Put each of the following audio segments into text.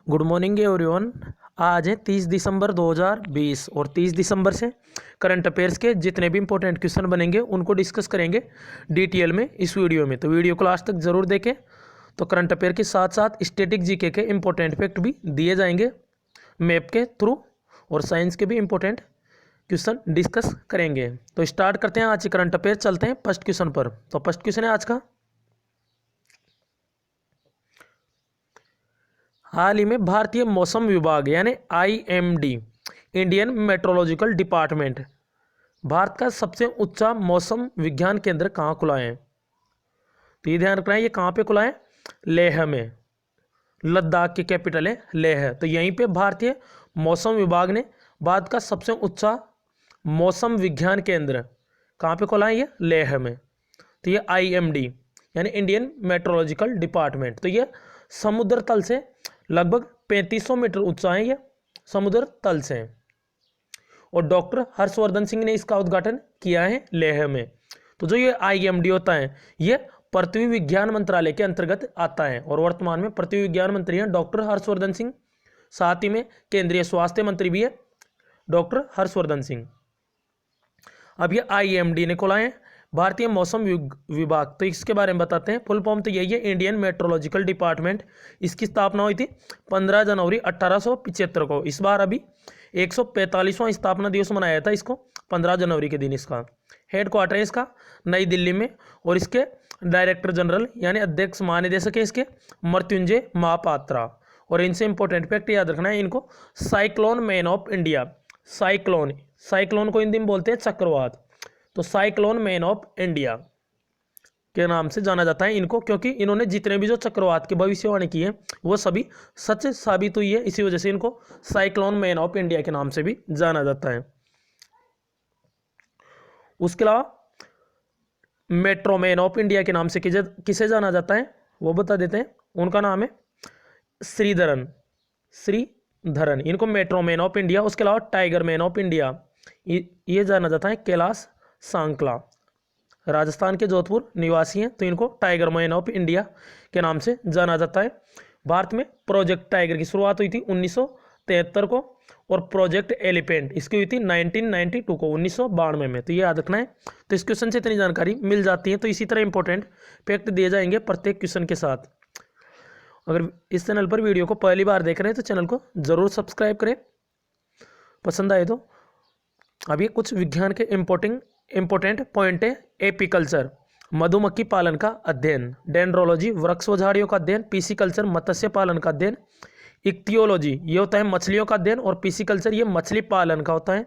Good morning everyone. आज है 30 दिसंबर 2020 और 30 दिसंबर से करंट अफेयर्स के जितने भी इंपॉर्टेंट क्वेश्चन बनेंगे उनको डिस्कस करेंगे डिटेल में इस वीडियो में। तो वीडियो को लास्ट तक ज़रूर देखें। तो करंट अफेयर के साथ साथ स्टैटिक जीके के इंपॉर्टेंट फैक्ट भी दिए जाएंगे मैप के थ्रू, और साइंस के भी इंपॉर्टेंट क्वेश्चन डिस्कस करेंगे। तो स्टार्ट करते हैं आज के करंट अफेयर। चलते हैं फर्स्ट क्वेश्चन पर। तो फर्स्ट क्वेश्चन है आज का, हाल ही में भारतीय मौसम विभाग यानी IMD, Indian meteorological department, Bharat का सबसे ऊंचा मौसम विज्ञान केंद्र कहाँ खुला है? तो ये ध्यान रखना है, ये कहाँ पे खुला है? लेह में। लद्दाख की कैपिटल है लेह। तो यहीं पे भारतीय मौसम विभाग ने भारत का सबसे ऊंचा मौसम विज्ञान केंद्र कहाँ पे खोला है? ये लेह में। तो ये आईएमडी यानी इंडियन मेट्रोलॉजिकल डिपार्टमेंट, तो ये समुद्र तल से लगभग 3500 मीटर ऊंचा है, ये समुद्र तल से। और डॉक्टर हर्षवर्धन सिंह ने इसका उद्घाटन किया है लेह में। तो जो ये आईएमडी होता है ये पृथ्वी विज्ञान मंत्रालय के अंतर्गत आता है, और वर्तमान में पृथ्वी विज्ञान मंत्री हैं डॉक्टर हर्षवर्धन सिंह। साथ ही में केंद्रीय स्वास्थ्य मंत्री भी है डॉक्टर हर्षवर्धन सिंह। अब ये आईएमडी ने खोला है भारतीय मौसम विभाग। तो इसके बारे में बताते हैं। फुल फॉर्म तो यही है, इंडियन मेट्रोलॉजिकल डिपार्टमेंट। इसकी स्थापना हुई थी 15 जनवरी 1875 को। इस बार अभी 145वां स्थापना दिवस मनाया था इसको 15 जनवरी के दिन। इसका हेड क्वार्टर है इसका नई दिल्ली में, और इसके डायरेक्टर जनरल यानी अध्यक्ष महानिदेशक है इसके मृत्युंजय महापात्रा। और इनसे इंपॉर्टेंट फैक्ट याद रखना है इनको, cyclone man of India. Cyclone को हिंदी में बोलते हैं चक्रवात। तो साइक्लोन मैन ऑफ इंडिया के नाम से जाना जाता है इनको, क्योंकि इन्होंने जितने भी जो चक्रवात की भविष्यवाणी की है वो सभी सच साबित हुई है। इसी वजह से इनको साइक्लोन मैन ऑफ इंडिया के नाम से भी जाना जाता है। उसके अलावा मेट्रो मैन ऑफ इंडिया के नाम से किसे जाना जाता है वो बता देते हैं। उनका नाम है श्रीधरन। इनको मेट्रो मैन ऑफ इंडिया। उसके अलावा टाइगर मैन ऑफ इंडिया ये जाना जाता है कैलाश सांकला, राजस्थान के जोधपुर निवासी हैं, तो इनको टाइगर मैन ऑफ इंडिया के नाम से जाना जाता है। भारत में प्रोजेक्ट टाइगर की शुरुआत हुई थी 1973 को, और प्रोजेक्ट एलिफेंट इसकी हुई थी 1992 को, 1992 में। तो ये याद रखना है। तो इस क्वेश्चन से इतनी जानकारी मिल जाती है। तो इसी तरह इंपॉर्टेंट फैक्ट दिए जाएंगे प्रत्येक क्वेश्चन के साथ। अगर इस चैनल पर वीडियो को पहली बार देख रहे हैं तो चैनल को ज़रूर सब्सक्राइब करें, पसंद आए तो। अब ये कुछ विज्ञान के इंपॉर्टेंट पॉइंट है। एपीकल्चर मधुमक्खी पालन का अध्ययन, डेंड्रोलॉजी वृक्ष व झाड़ियों का अध्ययन, पीसीकल्चर मत्स्य पालन का अध्ययन, इक्तियोलॉजी ये होता है मछलियों का अध्ययन, और पीसीकल्चर ये मछली पालन का होता है।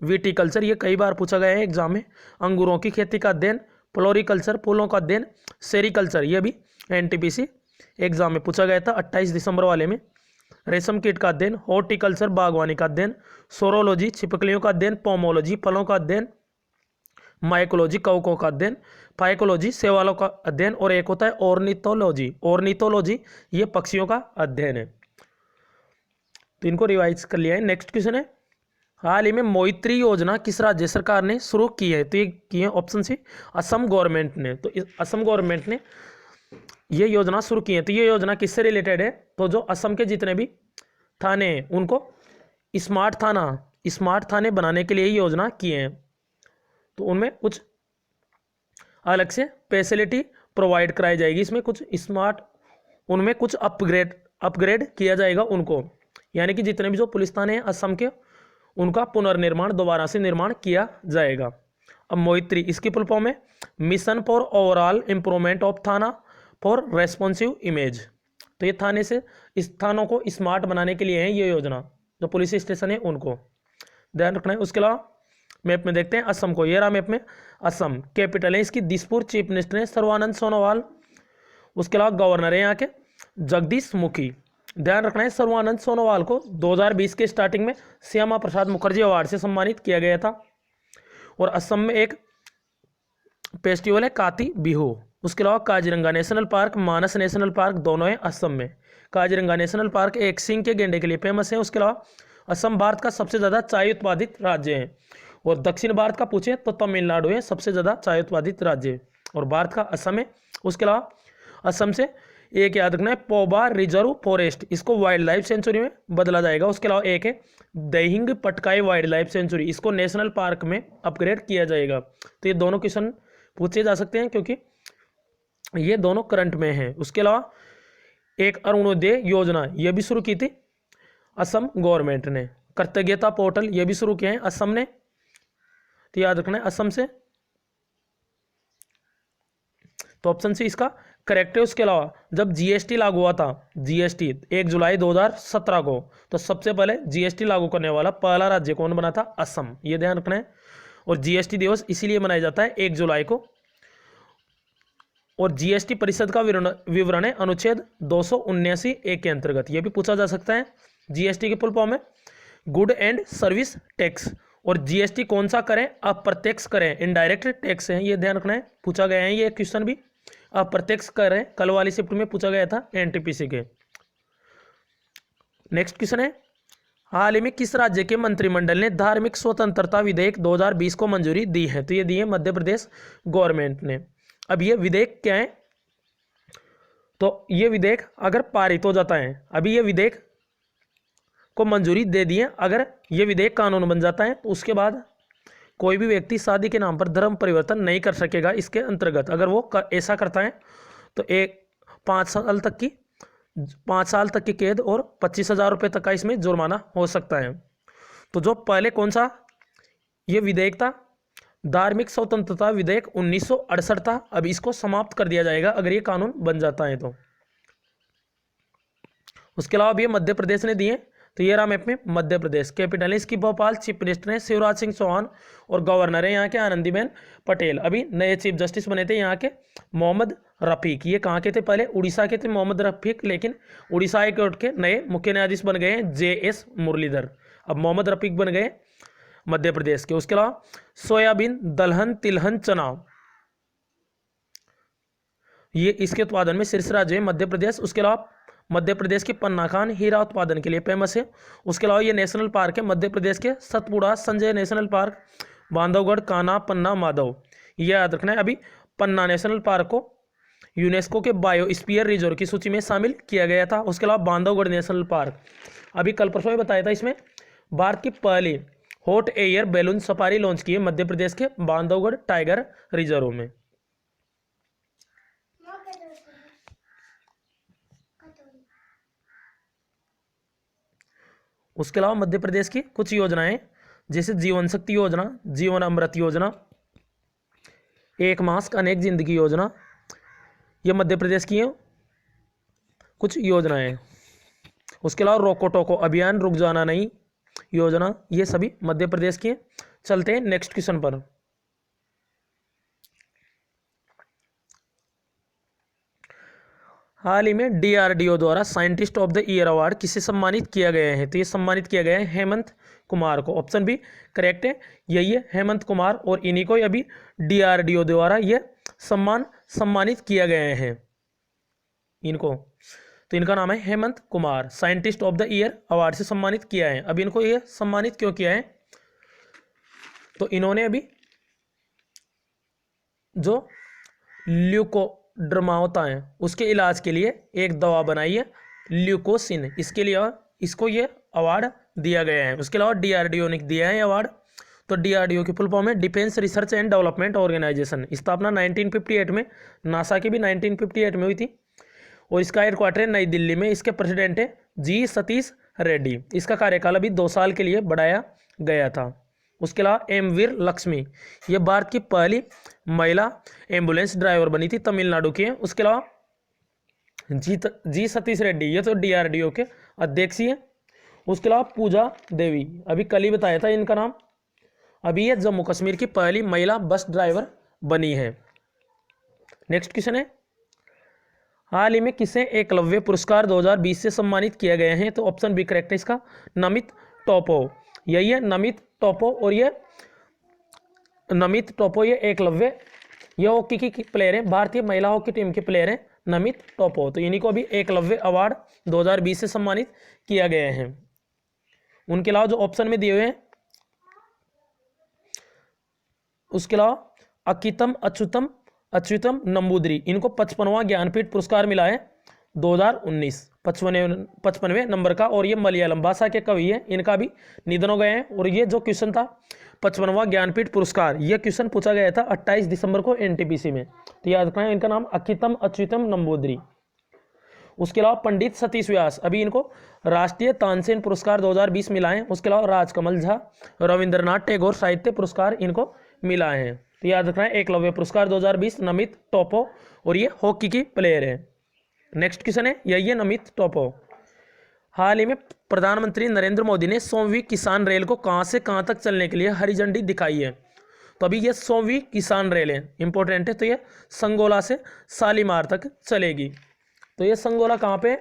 विटीकल्चर ये कई बार पूछा गया है एग्जाम में, अंगूरों की खेती का अध्ययन, फ्लोरिकल्चर फूलों का अध्ययन, सेरिकल्चर ये भी एनटीपीसी एग्जाम में पूछा गया था 28 दिसंबर वाले में। रेशम कीट का अध्ययन, हॉर्टिकल्चर बागवानी का अध्ययन, सोरोलॉजी छिपकलियों का अध्ययन, पोमोलॉजी फलों का अध्ययन, माइकोलॉजी कवकों का अध्ययन, फाइकोलॉजी शैवालों का अध्ययन, और एक होता है ऑर्निथोलॉजी ये पक्षियों का अध्ययन है। तो इनको रिवाइज कर लिया है। नेक्स्ट क्वेश्चन है, हाल ही में मोइत्री योजना किस राज्य सरकार ने शुरू की है? तो ये की है ऑप्शन सी असम गवर्नमेंट ने। तो असम गवर्नमेंट ने ये योजना शुरू की है। तो ये योजना किससे रिलेटेड है? तो जो असम के जितने भी थाने हैं उनको स्मार्ट थाने बनाने के लिए ये योजना किए हैं। तो उनमें कुछ अलग से फैसिलिटी प्रोवाइड कराई जाएगी। इसमें उनमें कुछ अपग्रेड किया जाएगा उनको, यानी कि जितने भी जो पुलिस थाने हैं असम के उनका पुनर्निर्माण दोबारा से निर्माण किया जाएगा। अब मोइत्री इसकी फुल फॉर्म है mission for overall improvement of थाना फॉर रेस्पॉन्सिव इमेज। तो ये थाने से इस थानों को स्मार्ट बनाने के लिए है ये योजना, जो पुलिस स्टेशन है उनको ध्यान रखना है। उसके अलावा मैप में देखते हैं असम को। ये रहा मैप में असम, कैपिटल है इसकी दिसपुर, चीफ मिनिस्टर है सर्बानंद सोनोवाल। उसके अलावा गवर्नर है यहाँ के जगदीश मुखी। ध्यान रखना है सर्बानंद सोनोवाल को 2020 के स्टार्टिंग में श्यामा प्रसाद मुखर्जी अवार्ड से सम्मानित किया गया था। और असम में एक फेस्टिवल है काती बिहू। उसके अलावा काजीरंगा नेशनल पार्क, मानस नेशनल पार्क दोनों हैं असम में। काजीरंगा नेशनल पार्क एक सिंह के गेंडे के लिए फेमस है। उसके अलावा असम भारत का सबसे ज़्यादा चाय उत्पादित राज्य है, और दक्षिण भारत का पूछे तो तमिलनाडु है सबसे ज़्यादा चाय उत्पादित राज्य, और भारत का असम है। उसके अलावा असम से एक याद रखना है पौबा रिजर्व फॉरेस्ट, इसको वाइल्ड लाइफ सेंचुरी में बदला जाएगा। उसके अलावा एक है दहिंग पटकाई वाइल्ड लाइफ सेंचुरी, इसको नेशनल पार्क में अपग्रेड किया जाएगा। तो ये दोनों क्वेश्चन पूछे जा सकते हैं क्योंकि ये दोनों करंट में हैं। उसके अलावा एक अरुणोदय योजना ये भी शुरू की थी असम गवर्नमेंट ने। कृतज्ञता पोर्टल ये भी शुरू किए हैं असम ने, तो याद रखना है असम से, तो ऑप्शन सी इसका करेक्ट है। उसके अलावा जब जीएसटी लागू हुआ था, जीएसटी 1 जुलाई 2017 को, तो सबसे पहले जीएसटी लागू करने वाला पहला राज्य कौन बना था? असम, ये ध्यान रखना है। और जीएसटी दिवस इसीलिए मनाया जाता है 1 जुलाई को। और जीएसटी परिषद का विवरण है अनुच्छेद 279 के अंतर्गत, यह भी पूछा जा सकता है। जीएसटी की फुल फॉर्म है गुड एंड सर्विस टैक्स। और जीएसटी कौन सा करें? अप्रत्यक्ष करें, इनडायरेक्ट टैक्स है, ये ध्यान रखना है, पूछा गया है ये क्वेश्चन भी। अप्रत्यक्ष करें कल वाली शिफ्ट में पूछा गया था एनटीपीसी के। नेक्स्ट क्वेश्चन है हाल ही में किस राज्य के मंत्रिमंडल ने धार्मिक स्वतंत्रता विधेयक 2020 को मंजूरी दी है? तो ये दी है मध्य प्रदेश गवर्नमेंट ने। अब ये विधेयक क्या है? तो ये विधेयक अगर पारित हो जाता है, अभी ये विधेयक को मंजूरी दे दी है, अगर ये विधेयक कानून बन जाता है तो उसके बाद कोई भी व्यक्ति शादी के नाम पर धर्म परिवर्तन नहीं कर सकेगा। इसके अंतर्गत अगर वो ऐसा करता है तो 5 साल तक की कैद और 25,000 रुपये तक का इसमें जुर्माना हो सकता है। तो जो पहले कौन सा ये विधेयक था? धार्मिक स्वतंत्रता विधेयक 1968 था। अब इसको समाप्त कर दिया जाएगा अगर ये कानून बन जाता है तो। उसके अलावा भी मध्य प्रदेश ने दिए, तो ये रहा मैप में मध्य प्रदेश। कैपिटल है इसकी भोपाल, चीफ मिनिस्टर है शिवराज सिंह चौहान और गवर्नर है यहाँ के आनंदीबेन पटेल। अभी नए चीफ जस्टिस बने थे यहाँ के मोहम्मद रफीक। ये कहाँ के थे? पहले उड़ीसा के थे मोहम्मद रफीक, लेकिन उड़ीसा हाई कोर्ट के नए मुख्य न्यायाधीश बन गए हैं JS मुरलीधर। अब मोहम्मद रफीक बन गए मध्य प्रदेश के। उसके अलावा सोयाबीन, दलहन, तिलहन, चना, ये इसके उत्पादन में शीर्ष राज्य है मध्य प्रदेश। उसके अलावा मध्य प्रदेश के पन्ना खान हीरा उत्पादन के लिए फेमस है। उसके अलावा ये नेशनल पार्क है मध्य प्रदेश के सतपुड़ा, संजय नेशनल पार्क, बांधवगढ़, कान्हा, पन्ना, माधव, ये याद रखना है। अभी पन्ना नेशनल पार्क को यूनेस्को के बायोस्फीयर रिजर्व की सूची में शामिल किया गया था। उसके अलावा बांधवगढ़ नेशनल पार्क, अभी कल परसों में बताया था, इसमें भारत की पहली hot air balloon safari launch की है मध्य प्रदेश के बांधवगढ़ टाइगर रिजर्व में। उसके अलावा मध्य प्रदेश की कुछ योजनाएं जैसे जीवन शक्ति योजना, जीवन अमृत योजना, एक मास्क अनेक जिंदगी योजना, ये मध्य प्रदेश की कुछ योजनाएं। उसके अलावा रोको टोको अभियान, रुक जाना नहीं योजना, ये सभी मध्य प्रदेश की। चलते हैं नेक्स्ट क्वेश्चन पर। हाल ही में DRDO द्वारा scientist of the year award किसे सम्मानित किया गया है? तो ये सम्मानित किया गया है हेमंत कुमार को। ऑप्शन बी करेक्ट है, यही है हेमंत कुमार, और इन्हीं को अभी DRDO द्वारा यह सम्मानित किया गया है इनको। तो इनका नाम है Hemant Kumar, scientist of the year award से सम्मानित किया है। अब इनको यह सम्मानित क्यों किया है? तो इन्होंने अभी जो ल्यूकोड्रमा होता है उसके इलाज के लिए एक दवा बनाई है ल्यूकोसिन, इसके लिए इसको ये अवार्ड दिया गया है। उसके अलावा DRDO ने दिया है अवार्ड। तो DRDO की फुल फॉर्म है defence research and development organisation. स्थापना 1958 में, नासा की भी 1958 में हुई थी, और इसका हेडक्वार्टर है नई दिल्ली में। इसके प्रेसिडेंट है G सतीश रेड्डी। इसका कार्यकाल अभी 2 साल के लिए बढ़ाया गया था। उसके अलावा M वीर लक्ष्मी, ये भारत की पहली महिला एम्बुलेंस ड्राइवर बनी थी, तमिलनाडु की है। उसके अलावा G सतीश रेड्डी, ये तो DRDO के अध्यक्ष ही है। उसके अलावा पूजा देवी, अभी कल ही बताया था इनका नाम, अभी ये जम्मू कश्मीर की पहली महिला बस ड्राइवर बनी है। नेक्स्ट क्वेश्चन है हाल ही में किसे एकलव्य पुरस्कार 2020 से सम्मानित किया गया है? तो ऑप्शन बी करेक्ट है इसका, नमित टोप्पो, यही है नमित टोप्पो। और ये नमित टोप्पो ये एकलव्य, ये हॉकी की प्लेयर है, भारतीय महिला हॉकी टीम के प्लेयर हैं नमित टोप्पो। तो इन्हीं को भी एकलव्य अवार्ड 2020 से सम्मानित किया गया है। उनके अलावा जो ऑप्शन में दिए हुए हैं, उसके अलावा अच्युतम नंबूदरी, इनको 55वां ज्ञानपीठ पुरस्कार मिला है 2019, 55वें नंबर का। और ये मलयालम भाषा के कवि हैं, इनका भी निधन हो गए हैं। और ये जो क्वेश्चन था 55वां ज्ञानपीठ पुरस्कार, ये क्वेश्चन पूछा गया था 28 दिसंबर को एनटीपीसी में। तो याद रखना, इनका नाम अच्युतम अच्युतम नंबूदरी। उसके अलावा पंडित सतीश व्यास, अभी इनको राष्ट्रीय तानसेन पुरस्कार 2020 मिला है। उसके अलावा राजकमल झा, रविंद्रनाथ टैगोर साहित्य पुरस्कार इनको मिला है। तो याद रखना है एकलव्य पुरस्कार 2020 नमित टोप्पो, और ये हॉकी की प्लेयर है। नेक्स्ट क्वेश्चन है, यही है नमित टोप्पो। हाल ही में प्रधानमंत्री नरेंद्र मोदी ने 100वीं किसान रेल को कहां से कहां तक चलने के लिए हरी झंडी दिखाई है। तो अभी ये 100वीं किसान रेल है, इंपॉर्टेंट है। तो ये संगोला से शालीमार तक चलेगी। तो ये संगोला कहाँ पे,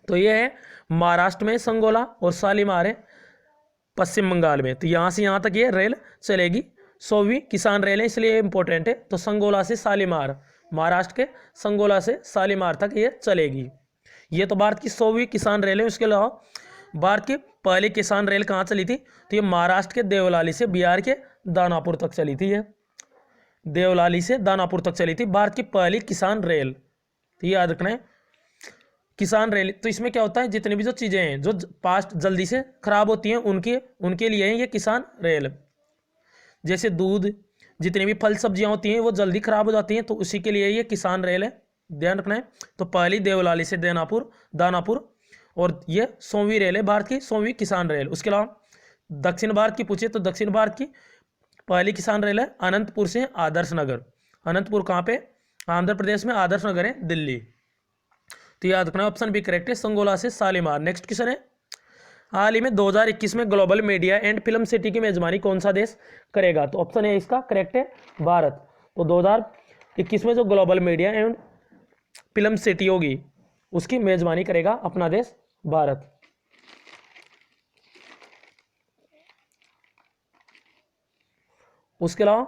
तो ये है महाराष्ट्र में संगोला, और शालीमार है पश्चिम बंगाल में। तो यहाँ से यहाँ तक ये रेल चलेगी। 100वीं किसान रेल है, इसलिए इंपॉर्टेंट है। तो संगोला से शालीमार, महाराष्ट्र के संगोला से शालीमार तक ये चलेगी। ये तो भारत की 100वीं किसान रेल है। उसके अलावा भारत की पहली किसान रेल कहाँ चली थी, तो ये महाराष्ट्र के देवलाली से बिहार के दानापुर तक चली थी। ये देवलाली से दानापुर तक चली थी भारत की पहली किसान रेल। तो ये याद रखना है किसान रेल। तो इसमें क्या होता है, जितनी भी जो चीज़ें हैं जो फास्ट जल्दी से खराब होती हैं उनके लिए है ये किसान रेल। जैसे दूध, जितनी भी फल सब्जियां होती हैं वो जल्दी खराब हो जाती हैं, तो उसी के लिए ये किसान रेल है, ध्यान रखना है। तो पहली देवलाली से दानापुर, और ये 100वीं रेल है भारत की, 100वीं किसान रेल। उसके अलावा दक्षिण भारत की पूछिए तो दक्षिण भारत की पहली किसान रेल है अनंतपुर से आदर्श नगर। अनंतपुर कहाँ पे, आंध्र प्रदेश में, आदर्श नगर है दिल्ली। तो याद रखना ऑप्शन बी करेक्ट है, संगोला से शालीमार। नेक्स्ट क्वेश्चन है, हाल ही में 2021 में global media and film city की मेजबानी कौन सा देश करेगा। तो ऑप्शन है इसका करेक्ट है भारत। तो 2021 में जो global media and film city होगी उसकी मेजबानी करेगा अपना देश भारत। उसके अलावा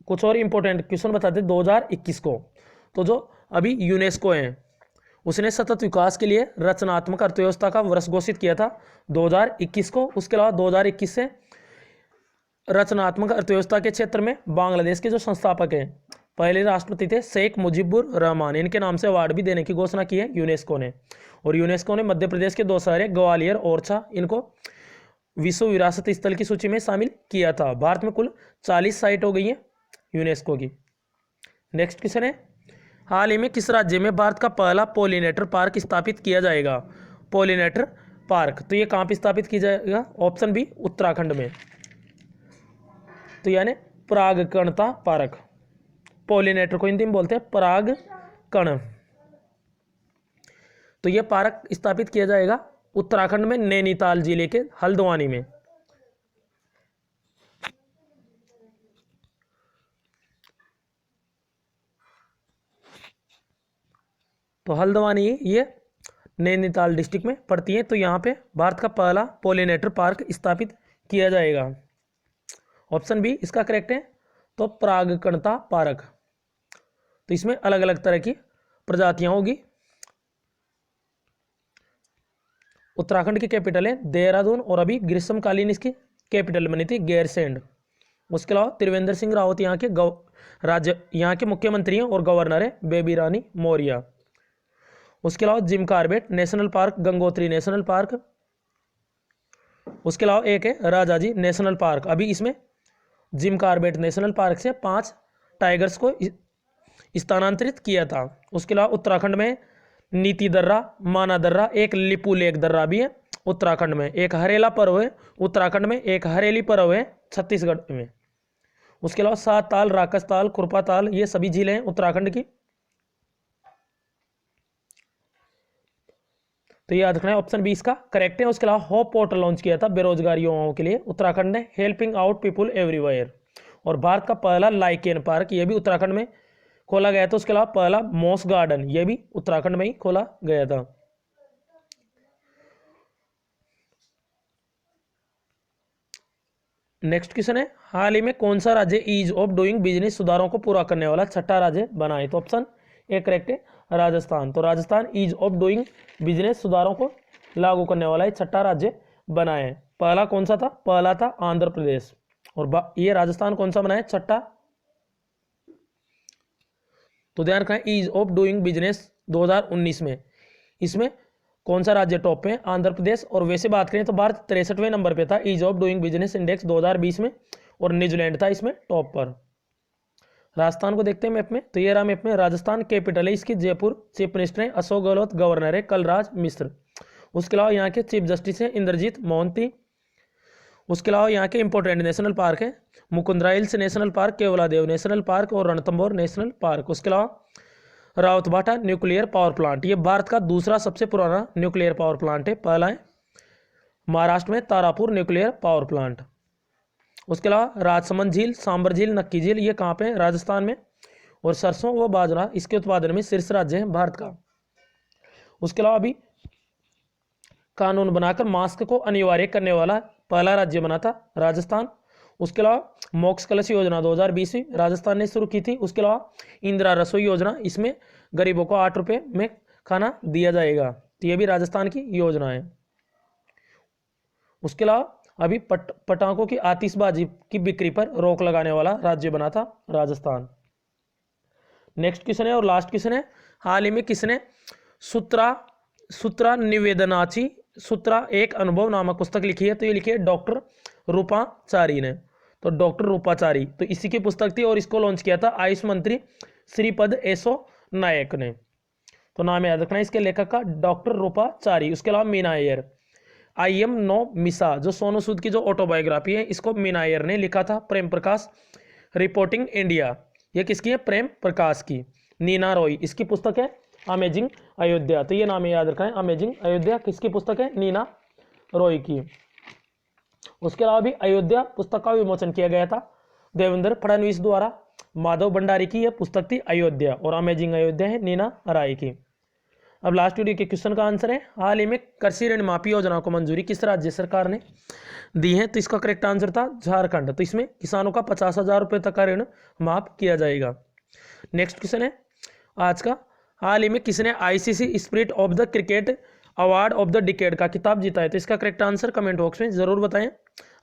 कुछ और इंपॉर्टेंट क्वेश्चन बताते 2021 को। तो जो अभी यूनेस्को है उसने सतत विकास के लिए रचनात्मक अर्थव्यवस्था का वर्ष घोषित किया था 2021 को। उसके अलावा 2021 से रचनात्मक अर्थव्यवस्था के क्षेत्र में बांग्लादेश के जो संस्थापक हैं, पहले राष्ट्रपति थे शेख मुजीबुर रहमान, इनके नाम से अवार्ड भी देने की घोषणा की है यूनेस्को ने। और यूनेस्को ने मध्य प्रदेश के 2 शहर है ग्वालियर और ओरछा, इनको विश्व विरासत स्थल की सूची में शामिल किया था। भारत में कुल 40 साइट हो गई हैं यूनेस्को की। नेक्स्ट क्वेश्चन है, हाल ही में किस राज्य में भारत का पहला पॉलिनेटर पार्क स्थापित किया जाएगा। पॉलिनेटर पार्क, तो ये कहाँ पे स्थापित किया जाएगा, ऑप्शन बी उत्तराखंड में। तो यानी परागकणता पार्क, पॉलिनेटर को हिंदी में बोलते हैं परागकण। तो ये पार्क स्थापित किया जाएगा उत्तराखंड में नैनीताल जिले के हल्द्वानी में। तो हल्द्वानी ये नैनीताल डिस्ट्रिक्ट में पड़ती है। तो यहाँ पे भारत का पहला पॉलिनेटर पार्क स्थापित किया जाएगा। ऑप्शन बी इसका करेक्ट है, तो परागकणता पार्क। तो इसमें अलग अलग तरह की प्रजातियां होगी। उत्तराखंड की कैपिटल है देहरादून, और अभी ग्रीष्मकालीन इसकी कैपिटल बनी थी गैरसैंड। उसके अलावा त्रिवेंद्र सिंह रावत यहाँ के मुख्यमंत्री हैं और गवर्नर है बेबी रानी मौर्य। उसके अलावा Jim Corbett national park, Gangotri national park. उसके अलावा एक है राजाजी नेशनल पार्क। अभी इसमें जिम कार्बेट नेशनल पार्क से 5 टाइगर्स को स्थानांतरित किया था। उसके अलावा उत्तराखंड में नीति दर्रा, माना दर्रा, एक लिपू लेक दर्रा भी है उत्तराखंड में। एक हरेला पर्व है उत्तराखंड में, एक हरेली पर्व है छत्तीसगढ़ में। उसके अलावा 7 ताल, राकस ताल, खुरपा ताल, ये सभी झीलें हैं उत्तराखंड की। तो ये याद रखना है ऑप्शन बी इसका करेक्ट है। उसके अलावा होप पोर्टल लॉन्च किया था बेरोजगार युवाओं के लिए उत्तराखंड ने, हेल्पिंग आउट पीपुल एवरीवेयर। और भारत का पहला लाइकेन पार्क, ये भी उत्तराखंड में खोला गया था। उसके अलावा पहला मॉस गार्डन, ये भी उत्तराखंड में ही खोला गया था। नेक्स्ट क्वेश्चन है, हाल ही में कौन सा राज्य ईज ऑफ डूइंग बिजनेस सुधारों को पूरा करने वाला 6ठा राज्य बना है। तो ऑप्शन ए करेक्ट है राजस्थान। तो Rajasthan ease of doing business सुधारों को लागू करने वाला 6ठा राज्य बना है। पहला कौन सा था, पहला था आंध्र प्रदेश, और ये राजस्थान कौन सा बना है 6ठा। तो ध्यान रखना ईज ऑफ डूइंग बिजनेस 2019 में। इसमें कौन सा राज्य टॉप पे है? आंध्र प्रदेश। और वैसे बात करें तो भारत 63वें नंबर पे था ease of doing business index 2020 में, और न्यूजीलैंड था इसमें टॉप पर। राजस्थान को देखते हैं मैप में, तो ये रहा मैप में। राजस्थान कैपिटल है इसकी जयपुर, चीफ मिनिस्टर है अशोक गहलोत, गवर्नर है कलराज मिश्र। उसके अलावा यहाँ के चीफ जस्टिस है इंद्रजीत मोहंती। उसके अलावा यहाँ के इंपॉर्टेंट नेशनल पार्क है Mukundra hills national park, Keoladeo national park और रणथंभौर नेशनल पार्क। उसके अलावा रावतभाटा न्यूक्लियर पावर प्लांट, ये भारत का दूसरा सबसे पुराना न्यूक्लियर पावर प्लांट है। पहला है महाराष्ट्र में तारापुर न्यूक्लियर पावर प्लांट। उसके अलावा राजसमंद झील, सांबर झील, नक्की झील, ये कहाँ पे है? राजस्थान में। और सरसों व बाजरा इसके उत्पादन में शीर्ष राज्य है भारत का। उसके अलावा अभी कानून बनाकर मास्क को अनिवार्य करने वाला पहला राज्य बना था राजस्थान। उसके अलावा मोक्ष कलश योजना 2020 राजस्थान ने शुरू की थी। उसके अलावा इंदिरा रसोई योजना, इसमें गरीबों को 8 रुपये में खाना दिया जाएगा, तो ये भी राजस्थान की योजना है। उसके अलावा अभी पटाखों की आतिशबाजी की बिक्री पर रोक लगाने वाला राज्य बना था राजस्थान। नेक्स्ट क्वेश्चन है और लास्ट क्वेश्चन है, हाल ही में किसने सूत्रा निवेदनाची सूत्रा एक अनुभव नामक पुस्तक लिखी है? तो ये लिखी है डॉक्टर रूपाचारी ने। तो डॉक्टर रूपाचारी, तो इसी की पुस्तक थी और इसको लॉन्च किया था आयुष मंत्री श्रीपद येसो नायक ने। तो नाम याद रखना इसके लेखक का, डॉक्टर रूपाचारी। उसके अलावा मीना अय्यर, आई एम नो मिसा, जो सोनू सूद की जो ऑटोबायोग्राफी है, इसको मीना अय्यर ने लिखा था। प्रेम प्रकाश रिपोर्टिंग इंडिया, ये किसकी है? प्रेम प्रकाश की। नीना रॉय, इसकी पुस्तक है अमेजिंग अयोध्या, तो ये नाम याद रखा है अमेजिंग अयोध्या, किसकी पुस्तक है? नीना रॉय की। उसके अलावा भी अयोध्या पुस्तक का विमोचन किया गया था देवेंद्र फडणवीस द्वारा। माधव भंडारी की यह पुस्तक थी अयोध्या, और अमेजिंग अयोध्या है नीना राय की। अब लास्ट वीडियो के क्वेश्चन का आंसर है, हाल ही में कृषि ऋण माफी योजना को मंजूरी किस राज्य सरकार ने दी है? तो इसका करेक्ट आंसर था झारखंड। तो इसमें किसानों का 50,000 रुपये तक का ऋण माफ किया जाएगा। नेक्स्ट क्वेश्चन है आज का, हाल ही में किसने ICC spirit of the cricket award of the decade का खिताब जीता है? तो इसका करेक्ट आंसर कमेंट बॉक्स में जरूर बताएं।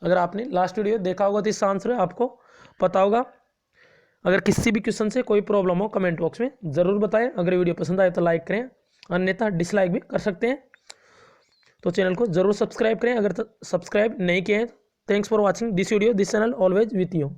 अगर आपने लास्ट वीडियो देखा होगा तो इसका आंसर आपको पता होगा। अगर किसी भी क्वेश्चन से कोई प्रॉब्लम हो कमेंट बॉक्स में जरूर बताएं। अगर वीडियो पसंद आए तो लाइक करें, अन्यथा डिसलाइक भी कर सकते हैं। तो चैनल को जरूर सब्सक्राइब करें अगर सब्सक्राइब नहीं किए हैं। Thanks for watching this video, this channel always with you.